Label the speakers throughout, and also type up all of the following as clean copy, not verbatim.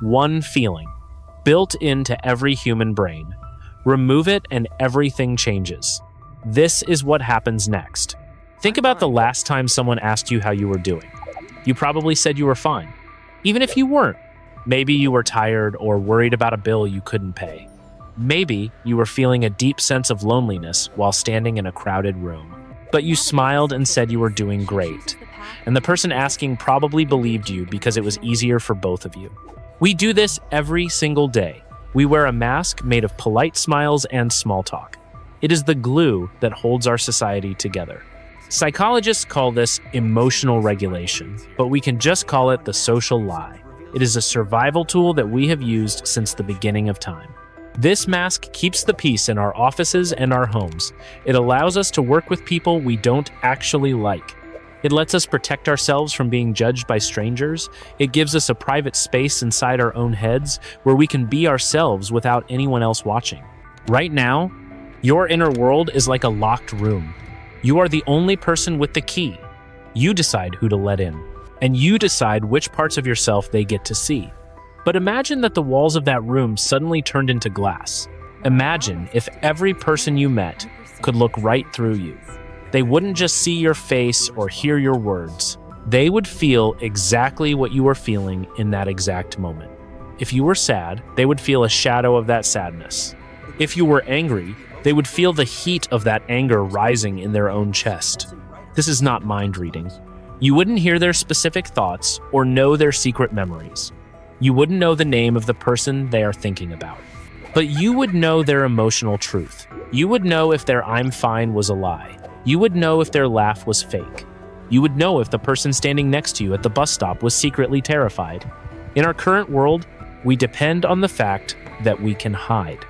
Speaker 1: One feeling, built into every human brain. Remove it and everything changes. This is what happens next. Think about the last time someone asked you how you were doing. You probably said you were fine, even if you weren't. Maybe you were tired or worried about a bill you couldn't pay. Maybe you were feeling a deep sense of loneliness while standing in a crowded room. But you smiled and said you were doing great. And the person asking probably believed you because it was easier for both of you. We do this every single day. We wear a mask made of polite smiles and small talk. It is the glue that holds our society together. Psychologists call this emotional regulation, but we can just call it the social lie. It is a survival tool that we have used since the beginning of time. This mask keeps the peace in our offices and our homes. It allows us to work with people we don't actually like. It lets us protect ourselves from being judged by strangers. It gives us a private space inside our own heads where we can be ourselves without anyone else watching. Right now, your inner world is like a locked room. You are the only person with the key. You decide who to let in, and you decide which parts of yourself they get to see. But imagine that the walls of that room suddenly turned into glass. Imagine if every person you met could look right through you. They wouldn't just see your face or hear your words. They would feel exactly what you were feeling in that exact moment. If you were sad, they would feel a shadow of that sadness. If you were angry, they would feel the heat of that anger rising in their own chest. This is not mind reading. You wouldn't hear their specific thoughts or know their secret memories. You wouldn't know the name of the person they are thinking about. But you would know their emotional truth. You would know if their "I'm fine" was a lie. You would know if their laugh was fake. You would know if the person standing next to you at the bus stop was secretly terrified. In our current world, we depend on the fact that we can hide.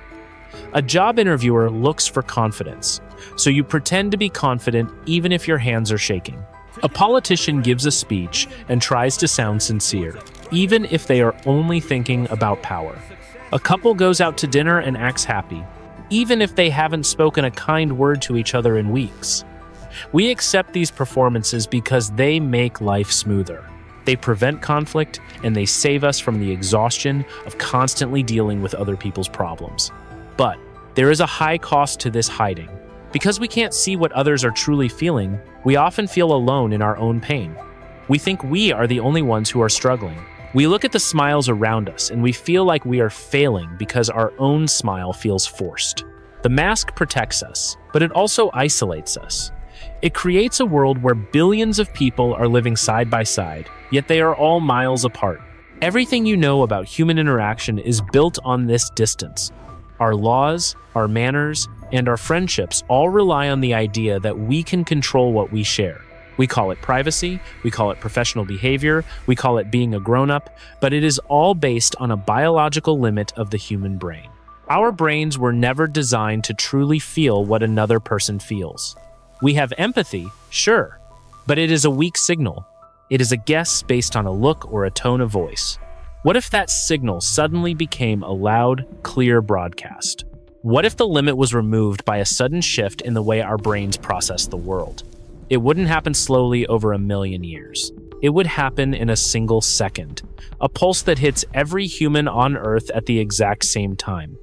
Speaker 1: A job interviewer looks for confidence, so you pretend to be confident even if your hands are shaking. A politician gives a speech and tries to sound sincere, even if they are only thinking about power. A couple goes out to dinner and acts happy, even if they haven't spoken a kind word to each other in weeks. We accept these performances because they make life smoother. They prevent conflict, and they save us from the exhaustion of constantly dealing with other people's problems. But there is a high cost to this hiding. Because we can't see what others are truly feeling, we often feel alone in our own pain. We think we are the only ones who are struggling. We look at the smiles around us and we feel like we are failing because our own smile feels forced. The mask protects us, but it also isolates us. It creates a world where billions of people are living side by side, yet they are all miles apart. Everything you know about human interaction is built on this distance. Our laws, our manners, and our friendships all rely on the idea that we can control what we share. We call it privacy, we call it professional behavior, we call it being a grown-up, but it is all based on a biological limit of the human brain. Our brains were never designed to truly feel what another person feels. We have empathy, sure, but it is a weak signal. It is a guess based on a look or a tone of voice. What if that signal suddenly became a loud, clear broadcast? What if the limit was removed by a sudden shift in the way our brains process the world? It wouldn't happen slowly over 1,000,000 years. It would happen in a single second, a pulse that hits every human on Earth at the exact same time.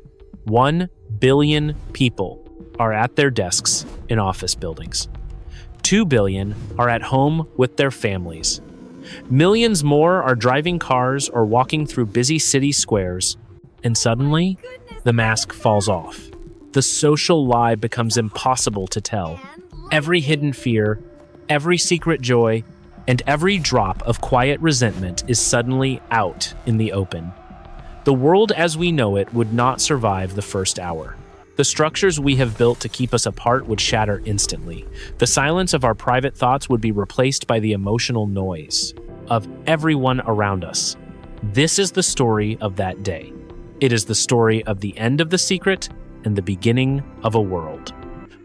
Speaker 1: 1 billion people are at their desks in office buildings. 2 billion are at home with their families. Millions more are driving cars or walking through busy city squares, and suddenly, the mask falls off. The social lie becomes impossible to tell. Every hidden fear, every secret joy, and every drop of quiet resentment is suddenly out in the open. The world as we know it would not survive the first hour. The structures we have built to keep us apart would shatter instantly. The silence of our private thoughts would be replaced by the emotional noise of everyone around us. This is the story of that day. It is the story of the end of the secret and the beginning of a world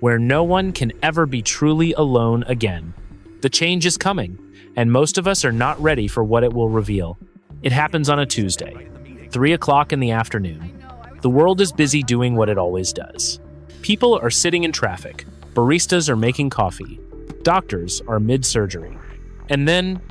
Speaker 1: where no one can ever be truly alone again. The change is coming, and most of us are not ready for what it will reveal. It happens on a Tuesday, 3 o'clock in the afternoon. The world is busy doing what it always does. People are sitting in traffic, baristas are making coffee, doctors are mid-surgery. And then,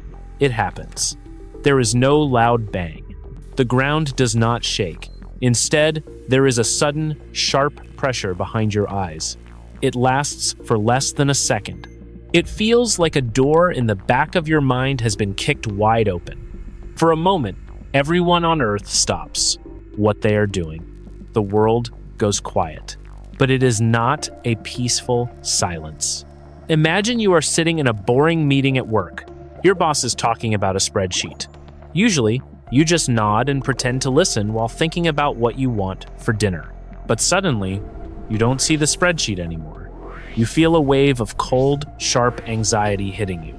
Speaker 1: it happens. There is no loud bang. The ground does not shake. Instead, there is a sudden, sharp pressure behind your eyes. It lasts for less than a second. It feels like a door in the back of your mind has been kicked wide open. For a moment, everyone on Earth stops what they are doing. The world goes quiet. But it is not a peaceful silence. Imagine you are sitting in a boring meeting at work. Your boss is talking about a spreadsheet. Usually, you just nod and pretend to listen while thinking about what you want for dinner. But suddenly, you don't see the spreadsheet anymore. You feel a wave of cold, sharp anxiety hitting you.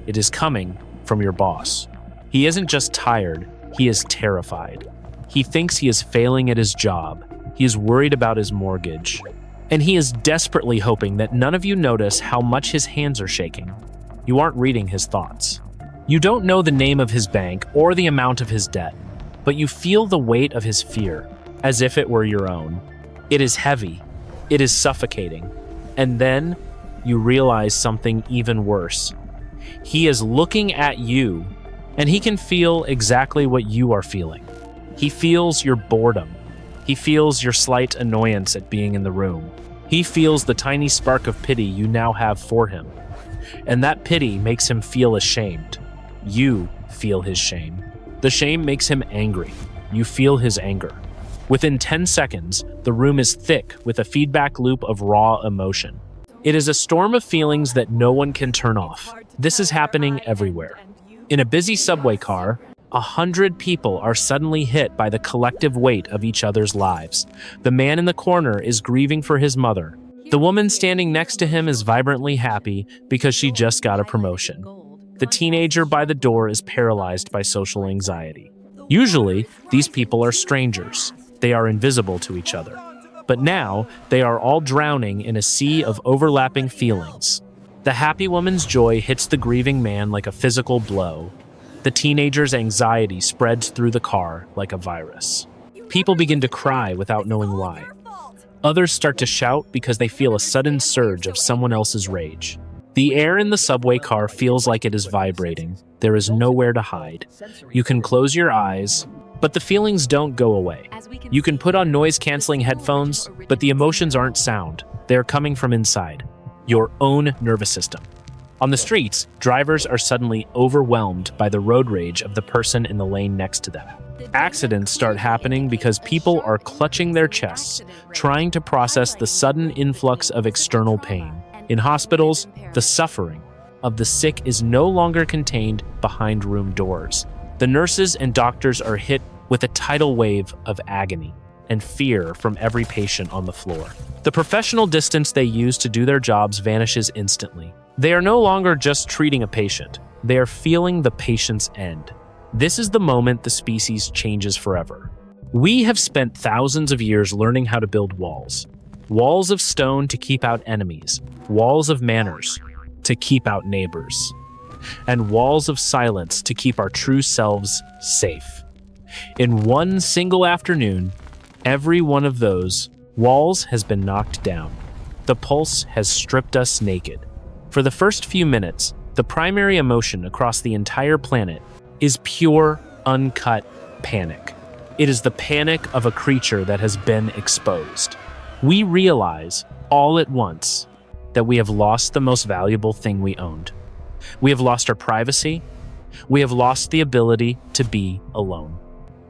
Speaker 1: It is coming from your boss. He isn't just tired, he is terrified. He thinks he is failing at his job. He is worried about his mortgage. And he is desperately hoping that none of you notice how much his hands are shaking. You aren't reading his thoughts. You don't know the name of his bank or the amount of his debt, but you feel the weight of his fear, as if it were your own. It is heavy. It is suffocating. And then you realize something even worse. He is looking at you, and he can feel exactly what you are feeling. He feels your boredom. He feels your slight annoyance at being in the room. He feels the tiny spark of pity you now have for him. And that pity makes him feel ashamed. You feel his shame. The shame makes him angry. You feel his anger. Within 10 seconds, the room is thick with a feedback loop of raw emotion. It is a storm of feelings that no one can turn off. This is happening everywhere. In a busy subway car, 100 people are suddenly hit by the collective weight of each other's lives. The man in the corner is grieving for his mother. The woman standing next to him is vibrantly happy because she just got a promotion. The teenager by the door is paralyzed by social anxiety. Usually, these people are strangers. They are invisible to each other. But now, they are all drowning in a sea of overlapping feelings. The happy woman's joy hits the grieving man like a physical blow. The teenager's anxiety spreads through the car like a virus. People begin to cry without knowing why. Others start to shout because they feel a sudden surge of someone else's rage. The air in the subway car feels like it is vibrating. There is nowhere to hide. You can close your eyes, but the feelings don't go away. You can put on noise-canceling headphones, but the emotions aren't sound. They are coming from inside, your own nervous system. On the streets, drivers are suddenly overwhelmed by the road rage of the person in the lane next to them. Accidents start happening because people are clutching their chests, trying to process the sudden influx of external pain. In hospitals, the suffering of the sick is no longer contained behind room doors. The nurses and doctors are hit with a tidal wave of agony and fear from every patient on the floor. The professional distance they use to do their jobs vanishes instantly. They are no longer just treating a patient. They are feeling the patient's end. This is the moment the species changes forever. We have spent thousands of years learning how to build walls. Walls of stone to keep out enemies. Walls of manners to keep out neighbors. And walls of silence to keep our true selves safe. In one single afternoon, every one of those walls has been knocked down. The pulse has stripped us naked. For the first few minutes, the primary emotion across the entire planet is pure, uncut panic. It is the panic of a creature that has been exposed. We realize, all at once, that we have lost the most valuable thing we owned. We have lost our privacy. We have lost the ability to be alone,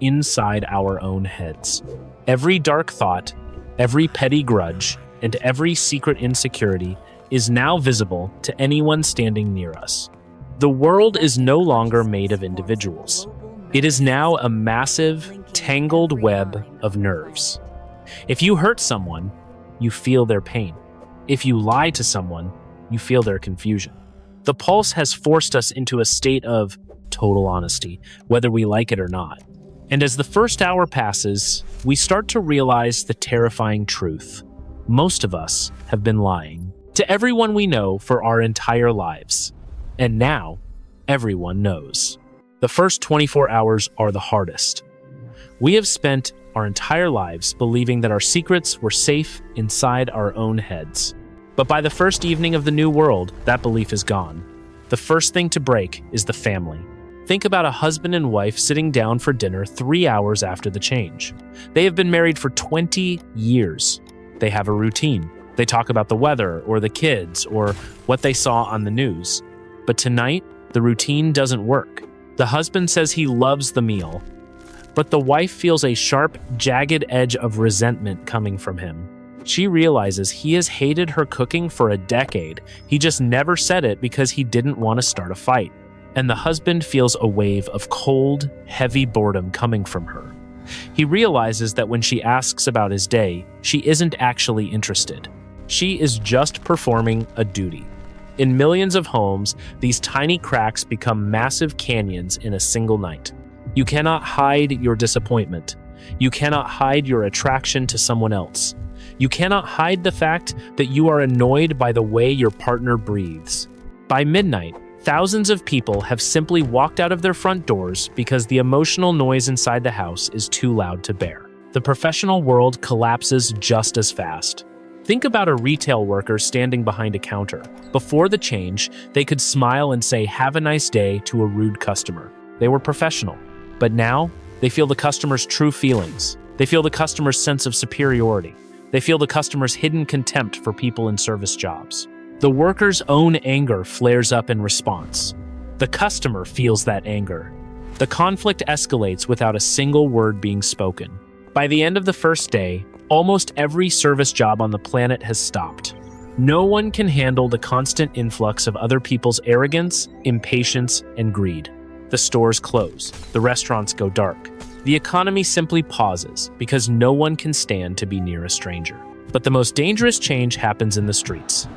Speaker 1: inside our own heads. Every dark thought, every petty grudge, and every secret insecurity is now visible to anyone standing near us. The world is no longer made of individuals. It is now a massive, tangled web of nerves. If you hurt someone, you feel their pain. If you lie to someone, you feel their confusion. The pulse has forced us into a state of total honesty, whether we like it or not. And as the first hour passes, we start to realize the terrifying truth. Most of us have been lying to everyone we know for our entire lives. And now, everyone knows. The first 24 hours are the hardest. We have spent our entire lives believing that our secrets were safe inside our own heads. But by the first evening of the new world, that belief is gone. The first thing to break is the family. Think about a husband and wife sitting down for dinner 3 hours after the change. They have been married for 20 years. They have a routine. They talk about the weather or the kids or what they saw on the news. But tonight, the routine doesn't work. The husband says he loves the meal, but the wife feels a sharp, jagged edge of resentment coming from him. She realizes he has hated her cooking for a decade. He just never said it because he didn't want to start a fight. And the husband feels a wave of cold, heavy boredom coming from her. He realizes that when she asks about his day, she isn't actually interested. She is just performing a duty. In millions of homes, these tiny cracks become massive canyons in a single night. You cannot hide your disappointment. You cannot hide your attraction to someone else. You cannot hide the fact that you are annoyed by the way your partner breathes. By midnight, thousands of people have simply walked out of their front doors because the emotional noise inside the house is too loud to bear. The professional world collapses just as fast. Think about a retail worker standing behind a counter. Before the change, they could smile and say, "Have a nice day," to a rude customer. They were professional. But now, they feel the customer's true feelings. They feel the customer's sense of superiority. They feel the customer's hidden contempt for people in service jobs. The worker's own anger flares up in response. The customer feels that anger. The conflict escalates without a single word being spoken. By the end of the first day, almost every service job on the planet has stopped. No one can handle the constant influx of other people's arrogance, impatience, and greed. The stores close. The restaurants go dark. The economy simply pauses because no one can stand to be near a stranger. But the most dangerous change happens in the streets.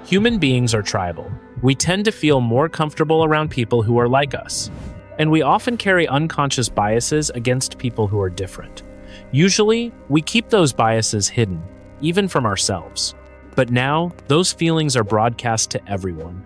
Speaker 1: Human beings are tribal. We tend to feel more comfortable around people who are like us. And we often carry unconscious biases against people who are different. Usually, we keep those biases hidden, even from ourselves. But now, those feelings are broadcast to everyone.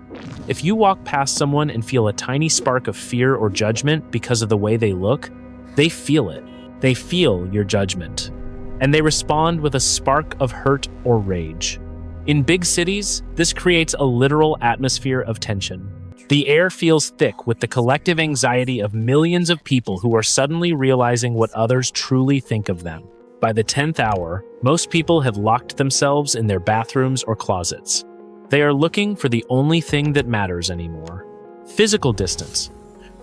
Speaker 1: If you walk past someone and feel a tiny spark of fear or judgment because of the way they look, they feel it. They feel your judgment. And they respond with a spark of hurt or rage. In big cities, this creates a literal atmosphere of tension. The air feels thick with the collective anxiety of millions of people who are suddenly realizing what others truly think of them. By the 10th hour, most people have locked themselves in their bathrooms or closets. They are looking for the only thing that matters anymore: physical distance.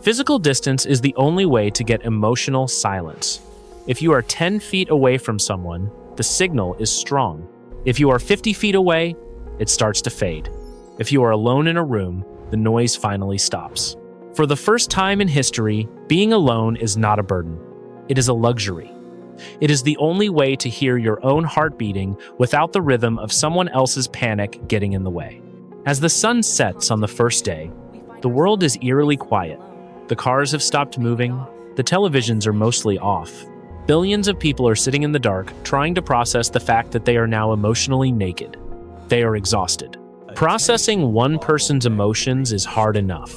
Speaker 1: Physical distance is the only way to get emotional silence. If you are 10 feet away from someone, the signal is strong. If you are 50 feet away, it starts to fade. If you are alone in a room, the noise finally stops. For the first time in history, being alone is not a burden. It is a luxury. It is the only way to hear your own heart beating without the rhythm of someone else's panic getting in the way. As the sun sets on the first day, the world is eerily quiet. The cars have stopped moving. The televisions are mostly off. Billions of people are sitting in the dark, trying to process the fact that they are now emotionally naked. They are exhausted. Processing one person's emotions is hard enough.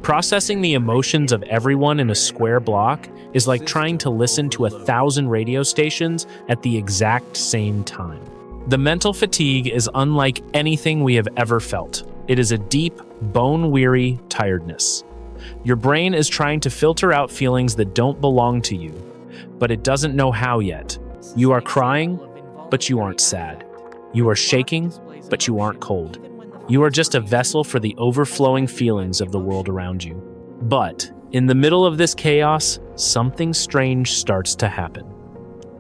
Speaker 1: Processing the emotions of everyone in a square block is like trying to listen to 1,000 radio stations at the exact same time. The mental fatigue is unlike anything we have ever felt. It is a deep, bone-weary tiredness. Your brain is trying to filter out feelings that don't belong to you, but it doesn't know how yet. You are crying, but you aren't sad. You are shaking, but you aren't cold. You are just a vessel for the overflowing feelings of the world around you. But in the middle of this chaos, something strange starts to happen.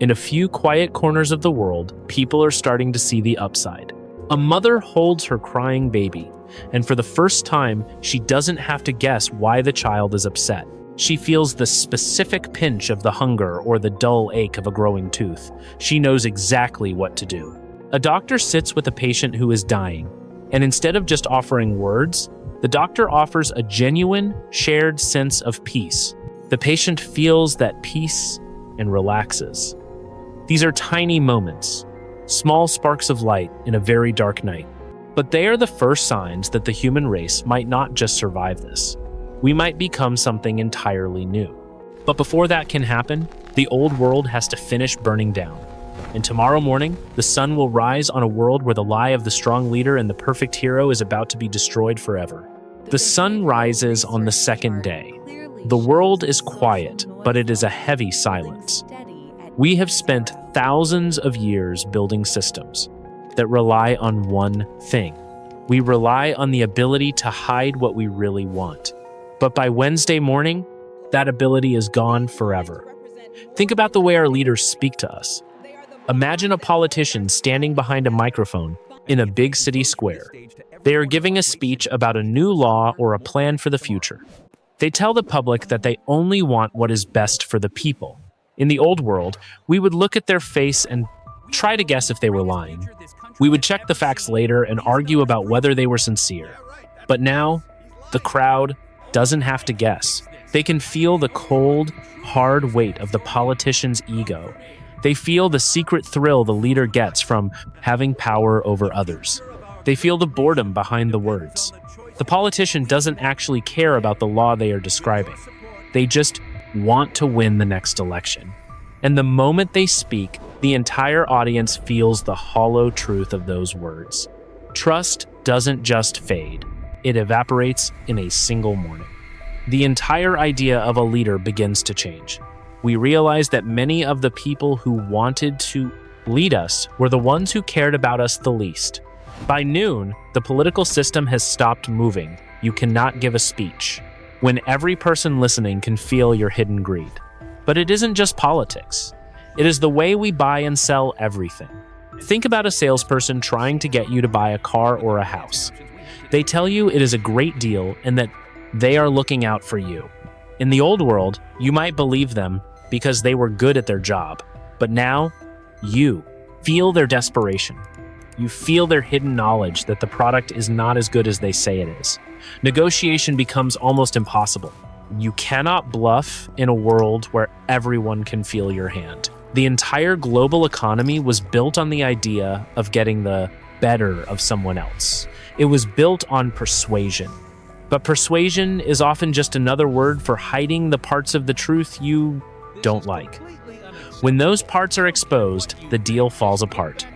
Speaker 1: In a few quiet corners of the world, people are starting to see the upside. A mother holds her crying baby, and for the first time, she doesn't have to guess why the child is upset. She feels the specific pinch of the hunger or the dull ache of a growing tooth. She knows exactly what to do. A doctor sits with a patient who is dying, and instead of just offering words, the doctor offers a genuine, shared sense of peace. The patient feels that peace and relaxes. These are tiny moments, small sparks of light in a very dark night. But they are the first signs that the human race might not just survive this. We might become something entirely new. But before that can happen, the old world has to finish burning down. And tomorrow morning, the sun will rise on a world where the lie of the strong leader and the perfect hero is about to be destroyed forever. The sun rises on the second day. The world is quiet, but it is a heavy silence. We have spent thousands of years building systems that rely on one thing. We rely on the ability to hide what we really want. But by Wednesday morning, that ability is gone forever. Think about the way our leaders speak to us. Imagine a politician standing behind a microphone in a big city square. They are giving a speech about a new law or a plan for the future. They tell the public that they only want what is best for the people. In the old world, we would look at their face and try to guess if they were lying. We would check the facts later and argue about whether they were sincere. But now, the crowd doesn't have to guess. They can feel the cold, hard weight of the politician's ego. They feel the secret thrill the leader gets from having power over others. They feel the boredom behind the words. The politician doesn't actually care about the law they are describing. They just want to win the next election. And the moment they speak, the entire audience feels the hollow truth of those words. Trust doesn't just fade. It evaporates in a single morning. The entire idea of a leader begins to change. We realize that many of the people who wanted to lead us were the ones who cared about us the least. By noon, the political system has stopped moving. You cannot give a speech, when every person listening can feel your hidden greed. But it isn't just politics. It is the way we buy and sell everything. Think about a salesperson trying to get you to buy a car or a house. They tell you it is a great deal and that they are looking out for you. In the old world, you might believe them because they were good at their job. But now, you feel their desperation. You feel their hidden knowledge that the product is not as good as they say it is. Negotiation becomes almost impossible. You cannot bluff in a world where everyone can feel your hand. The entire global economy was built on the idea of getting the better of someone else. It was built on persuasion. But persuasion is often just another word for hiding the parts of the truth you don't like. When those parts are exposed, the deal falls apart.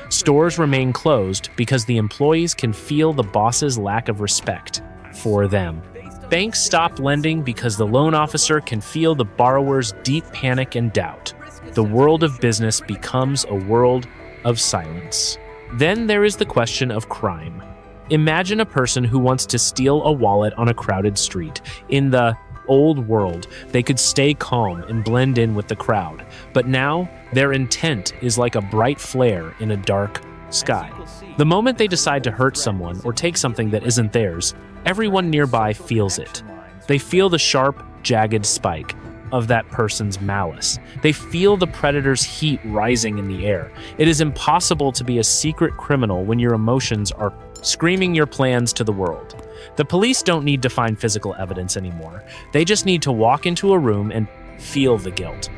Speaker 1: Stores remain closed because the employees can feel the boss's lack of respect for them. Banks stop lending because the loan officer can feel the borrower's deep panic and doubt. The world of business becomes a world of silence. Then there is the question of crime. Imagine a person who wants to steal a wallet on a crowded street. In the old world, they could stay calm and blend in with the crowd. But now, their intent is like a bright flare in a dark sky. The moment they decide to hurt someone or take something that isn't theirs, everyone nearby feels it. They feel the sharp, jagged spike of that person's malice. They feel the predator's heat rising in the air. It is impossible to be a secret criminal when your emotions are screaming your plans to the world. The police don't need to find physical evidence anymore. They just need to walk into a room and feel the guilt.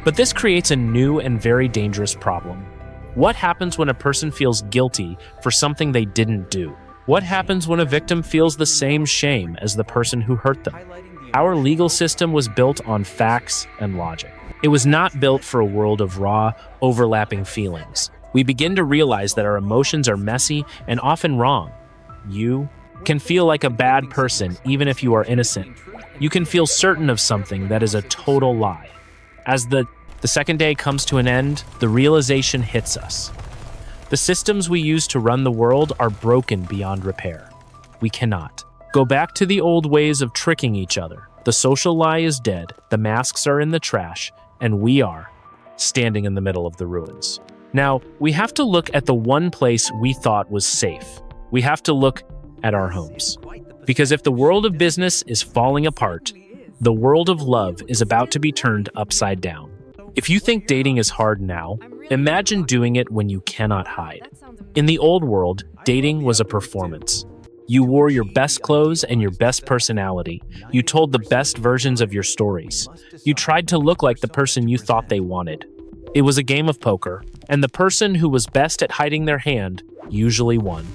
Speaker 1: But this creates a new and very dangerous problem. What happens when a person feels guilty for something they didn't do? What happens when a victim feels the same shame as the person who hurt them? Our legal system was built on facts and logic. It was not built for a world of raw, overlapping feelings. We begin to realize that our emotions are messy and often wrong. You can feel like a bad person even if you are innocent. You can feel certain of something that is a total lie. As the second day comes to an end, the realization hits us. The systems we use to run the world are broken beyond repair. We cannot go back to the old ways of tricking each other. The social lie is dead, the masks are in the trash, and we are standing in the middle of the ruins. Now, we have to look at the one place we thought was safe. We have to look at our homes. Because if the world of business is falling apart, the world of love is about to be turned upside down. If you think dating is hard now, imagine doing it when you cannot hide. In the old world, dating was a performance. You wore your best clothes and your best personality. You told the best versions of your stories. You tried to look like the person you thought they wanted. It was a game of poker, and the person who was best at hiding their hand usually won.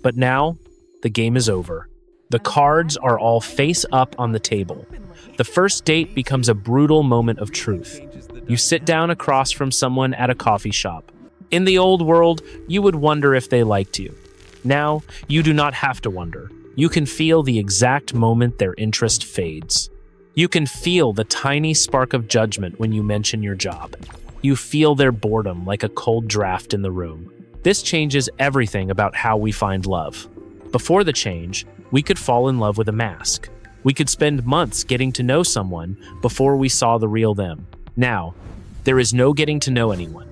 Speaker 1: But now, the game is over. The cards are all face up on the table. The first date becomes a brutal moment of truth. You sit down across from someone at a coffee shop. In the old world, you would wonder if they liked you. Now, you do not have to wonder. You can feel the exact moment their interest fades. You can feel the tiny spark of judgment when you mention your job. You feel their boredom like a cold draft in the room. This changes everything about how we find love. Before the change, we could fall in love with a mask. We could spend months getting to know someone before we saw the real them. Now, there is no getting to know anyone.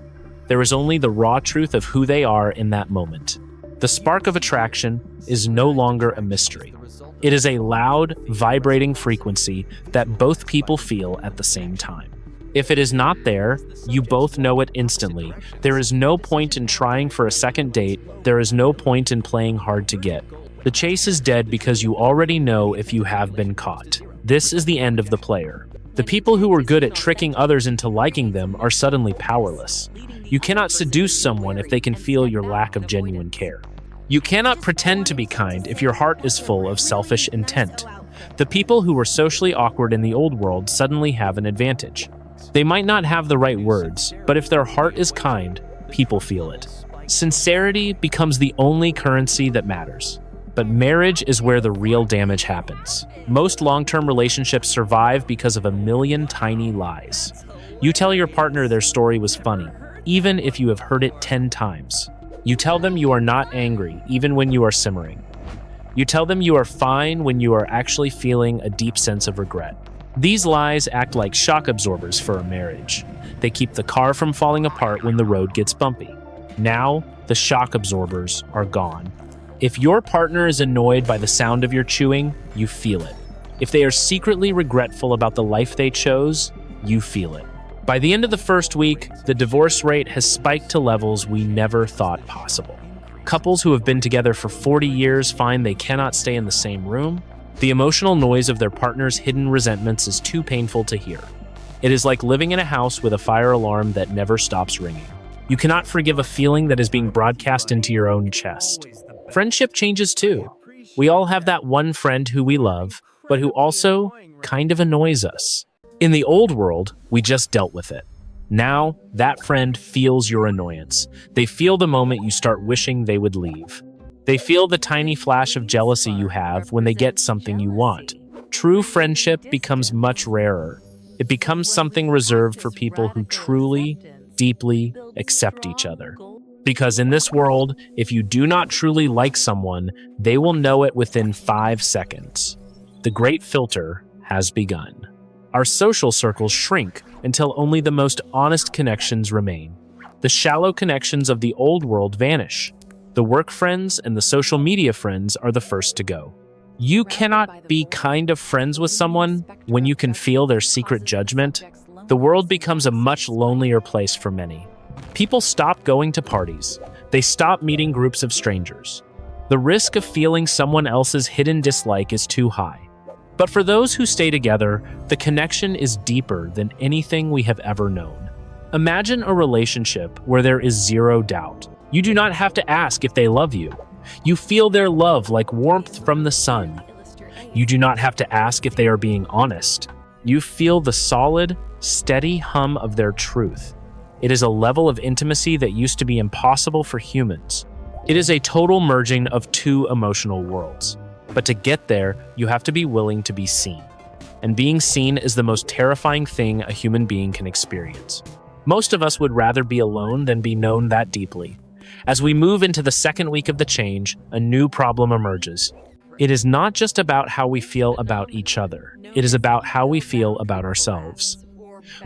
Speaker 1: There is only the raw truth of who they are in that moment. The spark of attraction is no longer a mystery. It is a loud, vibrating frequency that both people feel at the same time. If it is not there, you both know it instantly. There is no point in trying for a second date. There is no point in playing hard to get. The chase is dead because you already know if you have been caught. This is the end of the player. The people who were good at tricking others into liking them are suddenly powerless. You cannot seduce someone if they can feel your lack of genuine care. You cannot pretend to be kind if your heart is full of selfish intent. The people who were socially awkward in the old world suddenly have an advantage. They might not have the right words, but if their heart is kind, people feel it. Sincerity becomes the only currency that matters. But marriage is where the real damage happens. Most long-term relationships survive because of a million tiny lies. You tell your partner their story was funny, even if you have heard it 10 times. You tell them you are not angry, even when you are simmering. You tell them you are fine when you are actually feeling a deep sense of regret. These lies act like shock absorbers for a marriage. They keep the car from falling apart when the road gets bumpy. Now, the shock absorbers are gone. If your partner is annoyed by the sound of your chewing, you feel it. If they are secretly regretful about the life they chose, you feel it. By the end of the first week, the divorce rate has spiked to levels we never thought possible. Couples who have been together for 40 years find they cannot stay in the same room. The emotional noise of their partner's hidden resentments is too painful to hear. It is like living in a house with a fire alarm that never stops ringing. You cannot forgive a feeling that is being broadcast into your own chest. Friendship changes too. We all have that one friend who we love, but who also kind of annoys us. In the old world, we just dealt with it. Now, that friend feels your annoyance. They feel the moment you start wishing they would leave. They feel the tiny flash of jealousy you have when they get something you want. True friendship becomes much rarer. It becomes something reserved for people who truly, deeply accept each other. Because in this world, if you do not truly like someone, they will know it within 5 seconds. The great filter has begun. Our social circles shrink until only the most honest connections remain. The shallow connections of the old world vanish. The work friends and the social media friends are the first to go. You cannot be kind of friends with someone when you can feel their secret judgment. The world becomes a much lonelier place for many. People stop going to parties. They stop meeting groups of strangers. The risk of feeling someone else's hidden dislike is too high. But for those who stay together, the connection is deeper than anything we have ever known. Imagine a relationship where there is zero doubt. You do not have to ask if they love you. You feel their love like warmth from the sun. You do not have to ask if they are being honest. You feel the solid, steady hum of their truth. It is a level of intimacy that used to be impossible for humans. It is a total merging of two emotional worlds. But to get there, you have to be willing to be seen. And being seen is the most terrifying thing a human being can experience. Most of us would rather be alone than be known that deeply. As we move into the second week of the change, a new problem emerges. It is not just about how we feel about each other. It is about how we feel about ourselves.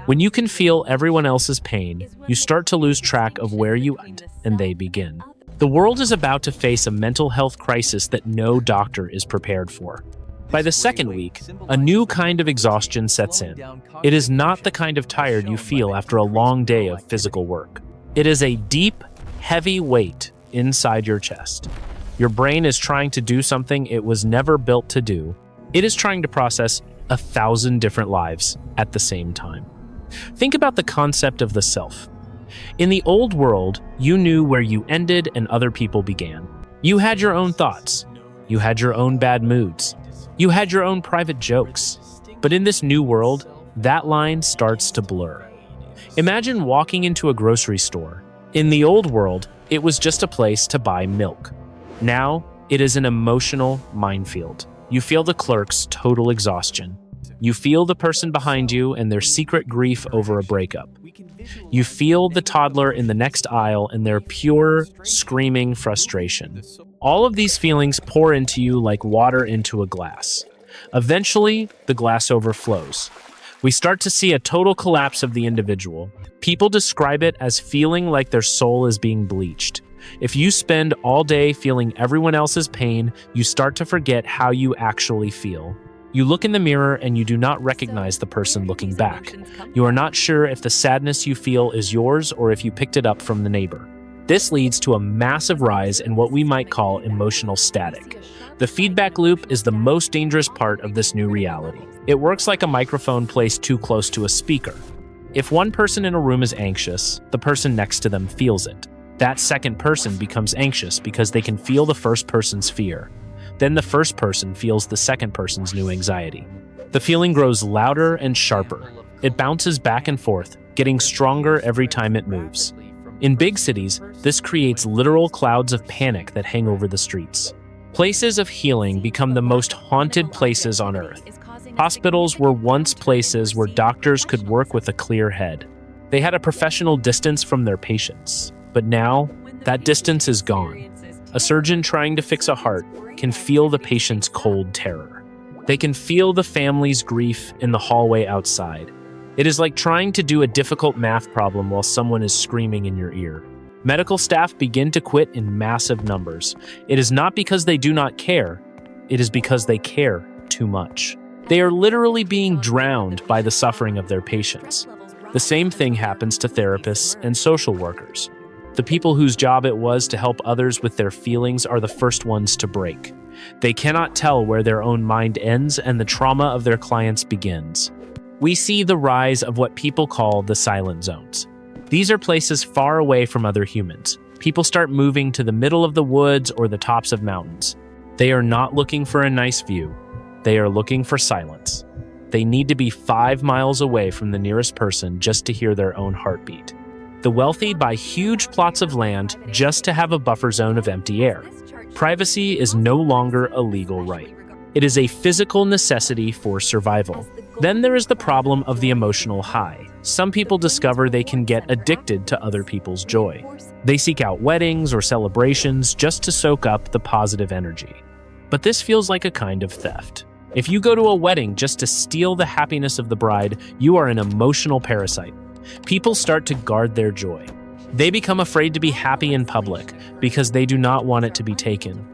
Speaker 1: When you can feel everyone else's pain, you start to lose track of where you end and they begin. The world is about to face a mental health crisis that no doctor is prepared for. By the second week, a new kind of exhaustion sets in. It is not the kind of tired you feel after a long day of physical work. It is a deep, heavy weight inside your chest. Your brain is trying to do something it was never built to do. It is trying to process 1,000 different lives at the same time. Think about the concept of the self. In the old world, you knew where you ended and other people began. You had your own thoughts. You had your own bad moods. You had your own private jokes. But in this new world, that line starts to blur. Imagine walking into a grocery store. In the old world, it was just a place to buy milk. Now, it is an emotional minefield. You feel the clerk's total exhaustion. You feel the person behind you and their secret grief over a breakup. You feel the toddler in the next aisle and their pure, screaming frustration. All of these feelings pour into you like water into a glass. Eventually, the glass overflows. We start to see a total collapse of the individual. People describe it as feeling like their soul is being bleached. If you spend all day feeling everyone else's pain, you start to forget how you actually feel. You look in the mirror and you do not recognize the person looking back. You are not sure if the sadness you feel is yours or if you picked it up from the neighbor. This leads to a massive rise in what we might call emotional static. The feedback loop is the most dangerous part of this new reality. It works like a microphone placed too close to a speaker. If one person in a room is anxious, the person next to them feels it. That second person becomes anxious because they can feel the first person's fear. Then the first person feels the second person's new anxiety. The feeling grows louder and sharper. It bounces back and forth, getting stronger every time it moves. In big cities, this creates literal clouds of panic that hang over the streets. Places of healing become the most haunted places on earth. Hospitals were once places where doctors could work with a clear head. They had a professional distance from their patients. But now, that distance is gone. A surgeon trying to fix a heart can feel the patient's cold terror. They can feel the family's grief in the hallway outside. It is like trying to do a difficult math problem while someone is screaming in your ear. Medical staff begin to quit in massive numbers. It is not because they do not care. It is because they care too much. They are literally being drowned by the suffering of their patients. The same thing happens to therapists and social workers. The people whose job it was to help others with their feelings are the first ones to break. They cannot tell where their own mind ends and the trauma of their clients begins. We see the rise of what people call the silent zones. These are places far away from other humans. People start moving to the middle of the woods or the tops of mountains. They are not looking for a nice view. They are looking for silence. They need to be 5 miles away from the nearest person just to hear their own heartbeat. The wealthy buy huge plots of land just to have a buffer zone of empty air. Privacy is no longer a legal right. It is a physical necessity for survival. Then there is the problem of the emotional high. Some people discover they can get addicted to other people's joy. They seek out weddings or celebrations just to soak up the positive energy. But this feels like a kind of theft. If you go to a wedding just to steal the happiness of the bride, you are an emotional parasite. People start to guard their joy. They become afraid to be happy in public because they do not want it to be taken.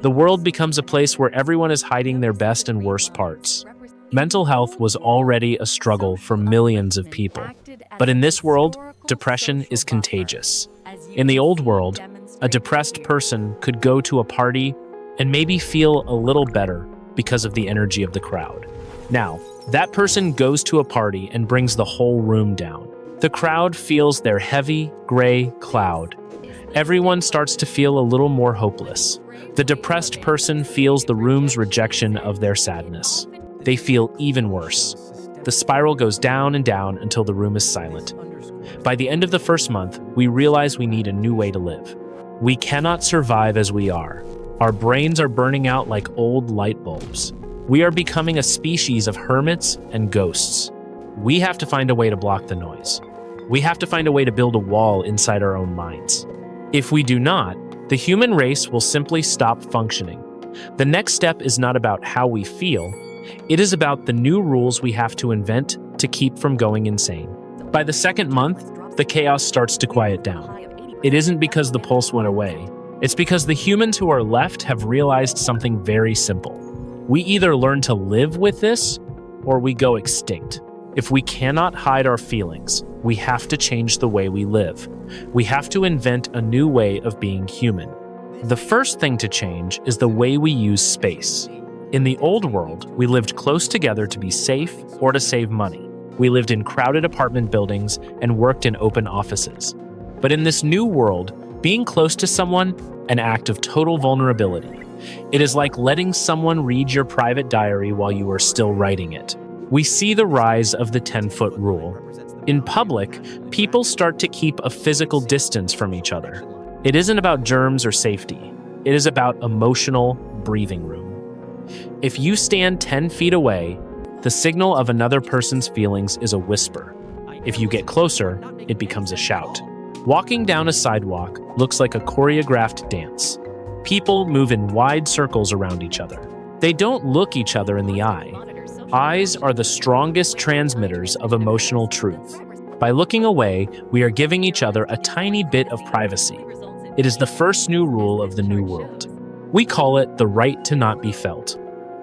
Speaker 1: The world becomes a place where everyone is hiding their best and worst parts. Mental health was already a struggle for millions of people. But in this world, depression is contagious. In the old world, a depressed person could go to a party and maybe feel a little better because of the energy of the crowd. Now, that person goes to a party and brings the whole room down. The crowd feels their heavy, gray cloud. Everyone starts to feel a little more hopeless. The depressed person feels the room's rejection of their sadness. They feel even worse. The spiral goes down and down until the room is silent. By the end of the first month, we realize we need a new way to live. We cannot survive as we are. Our brains are burning out like old light bulbs. We are becoming a species of hermits and ghosts. We have to find a way to block the noise. We have to find a way to build a wall inside our own minds. If we do not, the human race will simply stop functioning. The next step is not about how we feel. It is about the new rules we have to invent to keep from going insane. By the second month, the chaos starts to quiet down. It isn't because the pulse went away. It's because the humans who are left have realized something very simple. We either learn to live with this, or we go extinct. If we cannot hide our feelings, we have to change the way we live. We have to invent a new way of being human. The first thing to change is the way we use space. In the old world, we lived close together to be safe or to save money. We lived in crowded apartment buildings and worked in open offices. But in this new world, being close to someone, an act of total vulnerability. It is like letting someone read your private diary while you are still writing it. We see the rise of the 10-foot rule. In public, people start to keep a physical distance from each other. It isn't about germs or safety. It is about emotional breathing room. If you stand 10 feet away, The signal of another person's feelings is a whisper. If you get closer, it becomes a shout. Walking down a sidewalk looks like a choreographed dance. People move in wide circles around each other. They don't look each other in the eye. Eyes are the strongest transmitters of emotional truth. By looking away, we are giving each other a tiny bit of privacy. It is the first new rule of the new world. We call it the right to not be felt.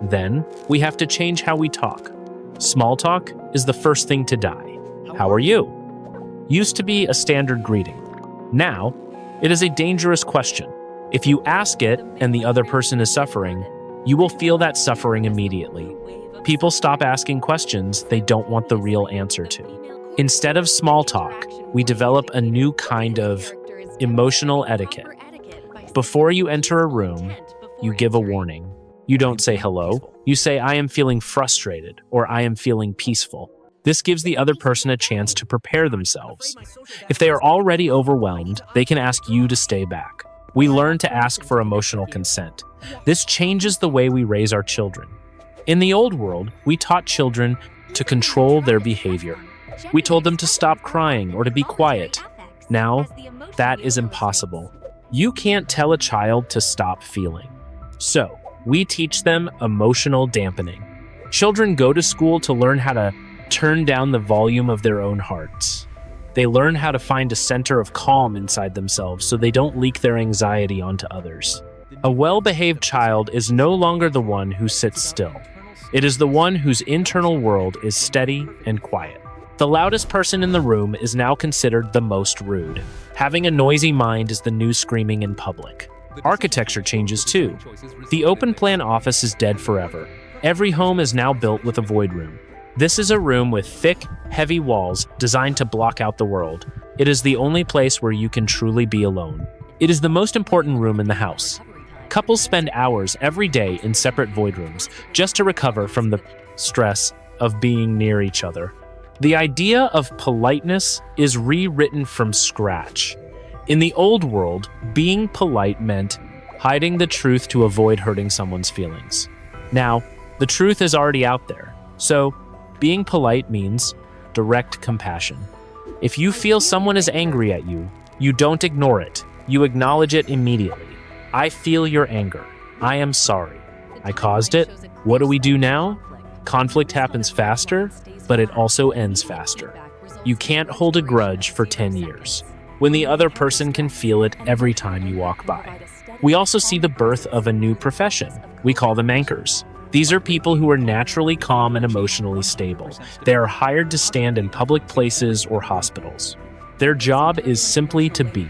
Speaker 1: Then, we have to change how we talk. Small talk is the first thing to die. How are you? Used to be a standard greeting. Now, it is a dangerous question. If you ask it and the other person is suffering, you will feel that suffering immediately. People stop asking questions they don't want the real answer to. Instead of small talk, we develop a new kind of emotional etiquette. Before you enter a room, you give a warning. You don't say hello. You say, I am feeling frustrated, or I am feeling peaceful. This gives the other person a chance to prepare themselves. If they are already overwhelmed, they can ask you to stay back. We learn to ask for emotional consent. This changes the way we raise our children. In the old world, we taught children to control their behavior. We told them to stop crying or to be quiet. Now, that is impossible. You can't tell a child to stop feeling. So, we teach them emotional dampening. Children go to school to learn how to turn down the volume of their own hearts. They learn how to find a center of calm inside themselves so they don't leak their anxiety onto others. A well-behaved child is no longer the one who sits still. It is the one whose internal world is steady and quiet. The loudest person in the room is now considered the most rude. Having a noisy mind is the new screaming in public. Architecture changes too. The open-plan office is dead forever. Every home is now built with a void room. This is a room with thick, heavy walls designed to block out the world. It is the only place where you can truly be alone. It is the most important room in the house. Couples spend hours every day in separate void rooms just to recover from the stress of being near each other. The idea of politeness is rewritten from scratch. In the old world, being polite meant hiding the truth to avoid hurting someone's feelings. Now, the truth is already out there, so being polite means direct compassion. If you feel someone is angry at you, you don't ignore it. You acknowledge it immediately. I feel your anger. I am sorry. I caused it. What do we do now? Conflict happens faster, but it also ends faster. You can't hold a grudge for 10 years, when the other person can feel it every time you walk by. We also see the birth of a new profession. We call them anchors. These are people who are naturally calm and emotionally stable. They are hired to stand in public places or hospitals. Their job is simply to be.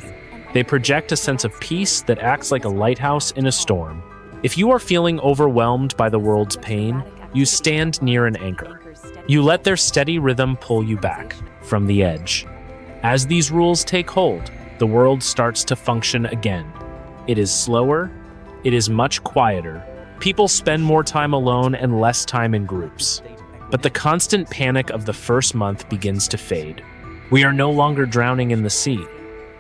Speaker 1: They project a sense of peace that acts like a lighthouse in a storm. If you are feeling overwhelmed by the world's pain, you stand near an anchor. You let their steady rhythm pull you back from the edge. As these rules take hold, the world starts to function again. It is slower, it is much quieter. People spend more time alone and less time in groups. But the constant panic of the first month begins to fade. We are no longer drowning in the sea.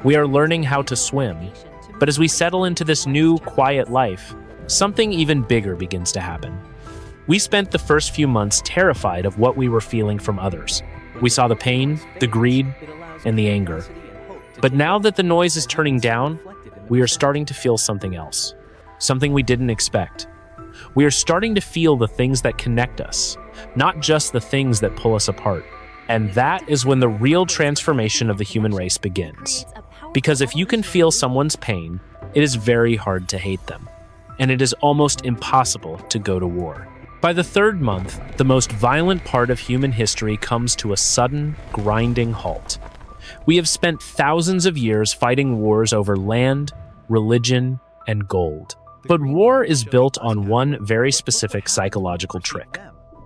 Speaker 1: We are learning how to swim. But as we settle into this new, quiet life, something even bigger begins to happen. We spent the first few months terrified of what we were feeling from others. We saw the pain, the greed, and the anger. But now that the noise is turning down, we are starting to feel something else. Something we didn't expect. We are starting to feel the things that connect us, not just the things that pull us apart. And that is when the real transformation of the human race begins. Because if you can feel someone's pain, it is very hard to hate them. And it is almost impossible to go to war. By the third month, the most violent part of human history comes to a sudden, grinding halt. We have spent thousands of years fighting wars over land, religion, and gold. But war is built on one very specific psychological trick.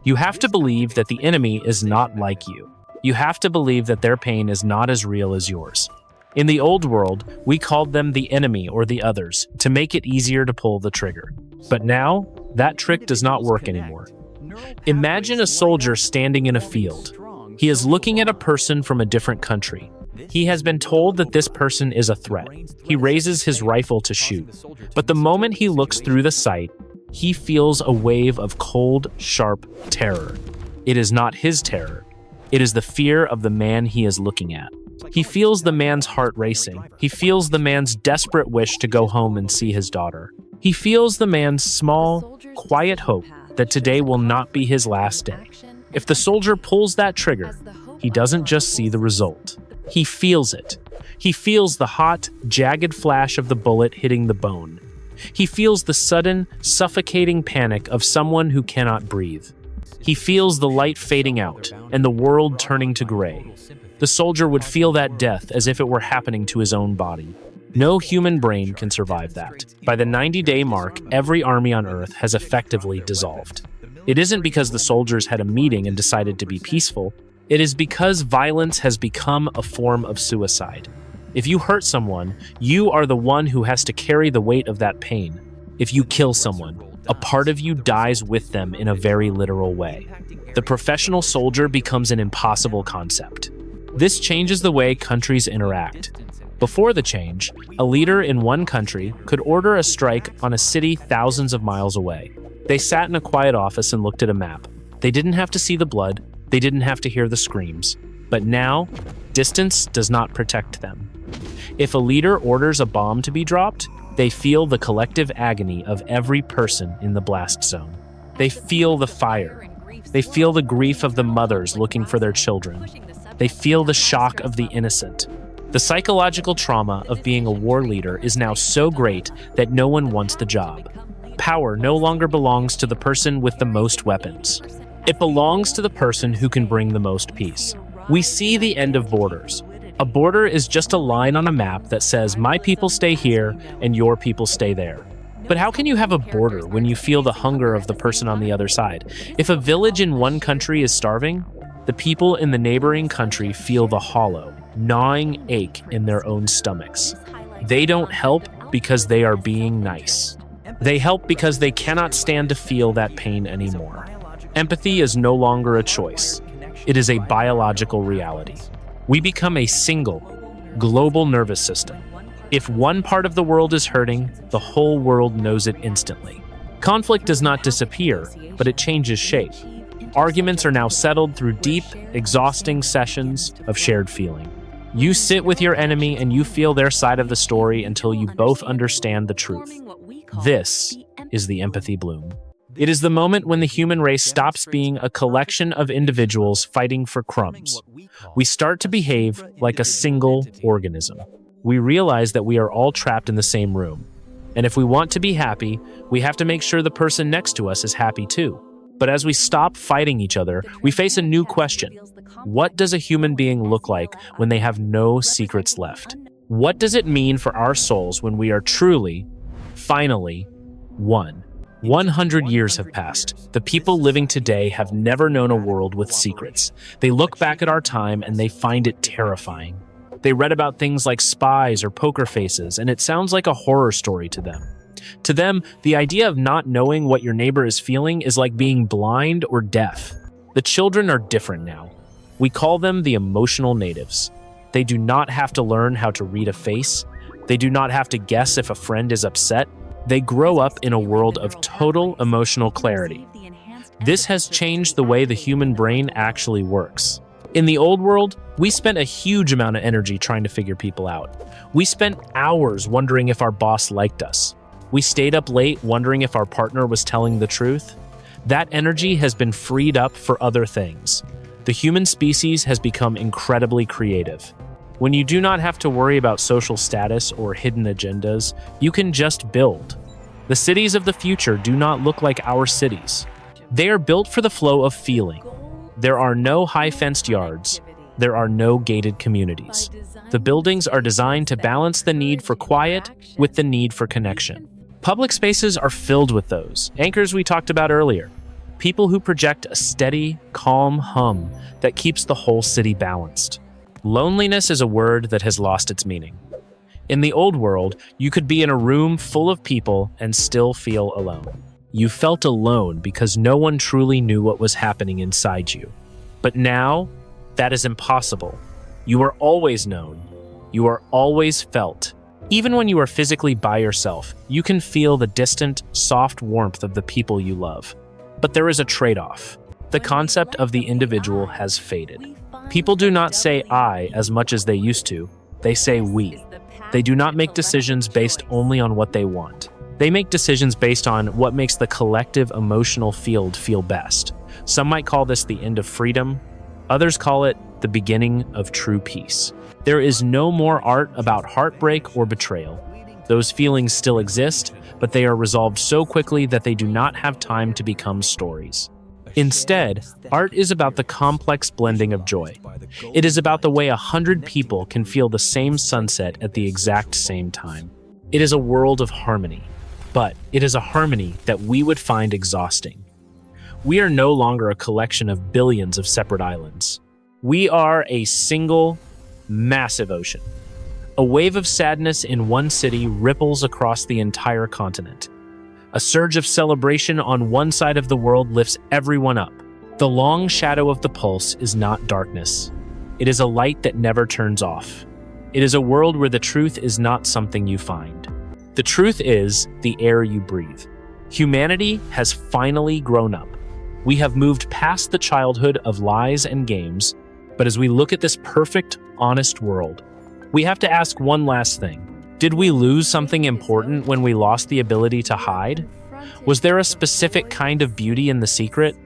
Speaker 1: You have to believe that the enemy is not like you. You have to believe that their pain is not as real as yours. In the old world, we called them the enemy or the others to make it easier to pull the trigger. But now, that trick does not work anymore. Imagine a soldier standing in a field. He is looking at a person from a different country. He has been told that this person is a threat. He raises his rifle to shoot. But the moment he looks through the sight, he feels a wave of cold, sharp terror. It is not his terror. It is the fear of the man he is looking at. He feels the man's heart racing. He feels the man's desperate wish to go home and see his daughter. He feels the man's small, quiet hope that today will not be his last day. If the soldier pulls that trigger, he doesn't just see the result. He feels it. He feels the hot, jagged flash of the bullet hitting the bone. He feels the sudden, suffocating panic of someone who cannot breathe. He feels the light fading out and the world turning to gray. The soldier would feel that death as if it were happening to his own body. No human brain can survive that. By the 90-day mark, every army on Earth has effectively dissolved. It isn't because the soldiers had a meeting and decided to be peaceful. It is because violence has become a form of suicide. If you hurt someone, you are the one who has to carry the weight of that pain. If you kill someone, a part of you dies with them in a very literal way. The professional soldier becomes an impossible concept. This changes the way countries interact. Before the change, a leader in one country could order a strike on a city thousands of miles away. They sat in a quiet office and looked at a map. They didn't have to see the blood. They didn't have to hear the screams. But now, distance does not protect them. If a leader orders a bomb to be dropped, they feel the collective agony of every person in the blast zone. They feel the fire. They feel the grief of the mothers looking for their children. They feel the shock of the innocent. The psychological trauma of being a war leader is now so great that no one wants the job. Power no longer belongs to the person with the most weapons. It belongs to the person who can bring the most peace. We see the end of borders. A border is just a line on a map that says, my people stay here and your people stay there. But how can you have a border when you feel the hunger of the person on the other side? If a village in one country is starving, the people in the neighboring country feel the hollow, gnawing ache in their own stomachs. They don't help because they are being nice. They help because they cannot stand to feel that pain anymore. Empathy is no longer a choice. It is a biological reality. We become a single, global nervous system. If one part of the world is hurting, the whole world knows it instantly. Conflict does not disappear, but it changes shape. Arguments are now settled through deep, exhausting sessions of shared feeling. You sit with your enemy and you feel their side of the story until you both understand the truth. This is the empathy bloom. It is the moment when the human race stops being a collection of individuals fighting for crumbs. We start to behave like a single organism. We realize that we are all trapped in the same room. And if we want to be happy, we have to make sure the person next to us is happy too. But as we stop fighting each other, we face a new question. What does a human being look like when they have no secrets left? What does it mean for our souls when we are truly, finally, one? 100 years have passed. The people living today have never known a world with secrets. They look back at our time and they find it terrifying. They read about things like spies or poker faces, and it sounds like a horror story to them. To them, the idea of not knowing what your neighbor is feeling is like being blind or deaf. The children are different now. We call them the emotional natives. They do not have to learn how to read a face. They do not have to guess if a friend is upset. They grow up in a world of total emotional clarity. This has changed the way the human brain actually works. In the old world, we spent a huge amount of energy trying to figure people out. We spent hours wondering if our boss liked us. We stayed up late wondering if our partner was telling the truth. That energy has been freed up for other things. The human species has become incredibly creative. When you do not have to worry about social status or hidden agendas, you can just build. The cities of the future do not look like our cities. They are built for the flow of feeling. There are no high-fenced yards. There are no gated communities. The buildings are designed to balance the need for quiet with the need for connection. Public spaces are filled with those anchors we talked about earlier. People who project a steady, calm hum that keeps the whole city balanced. Loneliness is a word that has lost its meaning. In the old world, you could be in a room full of people and still feel alone. You felt alone because no one truly knew what was happening inside you. But now, that is impossible. You are always known. You are always felt. Even when you are physically by yourself, you can feel the distant, soft warmth of the people you love. But there is a trade-off. the concept of the individual has faded. People do not say I as much as they used to. They say we. They do not make decisions based only on what they want. They make decisions based on what makes the collective emotional field feel best. Some might call this the end of freedom. Others call it the beginning of true peace. There is no more art about heartbreak or betrayal. Those feelings still exist, but they are resolved so quickly that they do not have time to become stories. Instead, art is about the complex blending of joy. It is about the way 100 people can feel the same sunset at the exact same time. It is a world of harmony, but it is a harmony that we would find exhausting. We are no longer a collection of billions of separate islands. We are a single, massive ocean. A wave of sadness in one city ripples across the entire continent. A surge of celebration on one side of the world lifts everyone up. The long shadow of the pulse is not darkness. It is a light that never turns off. It is a world where the truth is not something you find. The truth is the air you breathe. Humanity has finally grown up. We have moved past the childhood of lies and games, but as we look at this perfect, honest world, we have to ask one last thing. Did we lose something important when we lost the ability to hide? Was there a specific kind of beauty in the secret?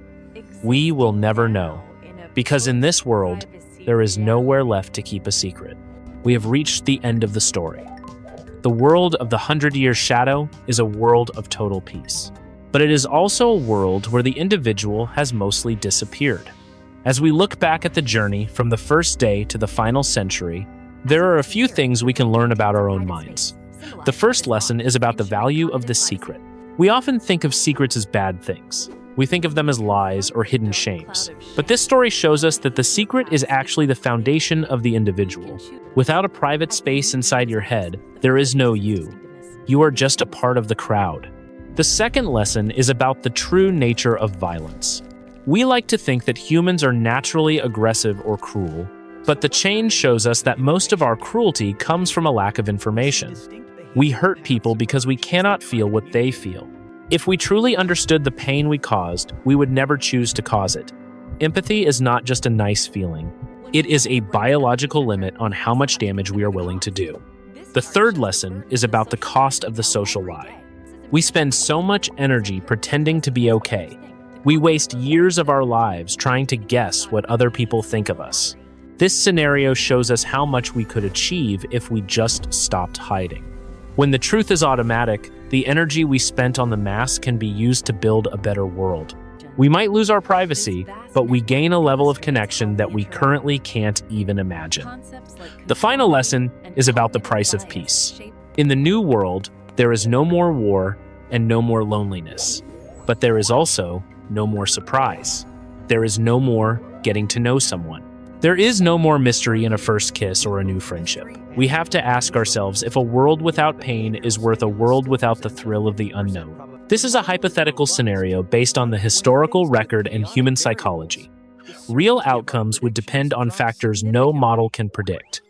Speaker 1: We will never know, because in this world, there is nowhere left to keep a secret. We have reached the end of the story. The world of the 100-year shadow is a world of total peace. But it is also a world where the individual has mostly disappeared. As we look back at the journey from the first day to the final century, there are a few things we can learn about our own minds. The first lesson is about the value of the secret. We often think of secrets as bad things. We think of them as lies or hidden shames. But this story shows us that the secret is actually the foundation of the individual. Without a private space inside your head, there is no you. You are just a part of the crowd. The second lesson is about the true nature of violence. We like to think that humans are naturally aggressive or cruel, but the change shows us that most of our cruelty comes from a lack of information. We hurt people because we cannot feel what they feel. If we truly understood the pain we caused, we would never choose to cause it. Empathy is not just a nice feeling. It is a biological limit on how much damage we are willing to do. The third lesson is about the cost of the social lie. We spend so much energy pretending to be okay. We waste years of our lives trying to guess what other people think of us. This scenario shows us how much we could achieve if we just stopped hiding. When the truth is automatic, the energy we spent on the mask can be used to build a better world. We might lose our privacy, but we gain a level of connection that we currently can't even imagine. The final lesson is about the price of peace. In the new world, there is no more war and no more loneliness. But there is also no more surprise. There is no more getting to know someone. There is no more mystery in a first kiss or a new friendship. We have to ask ourselves if a world without pain is worth a world without the thrill of the unknown. This is a hypothetical scenario based on the historical record and human psychology. Real outcomes would depend on factors no model can predict.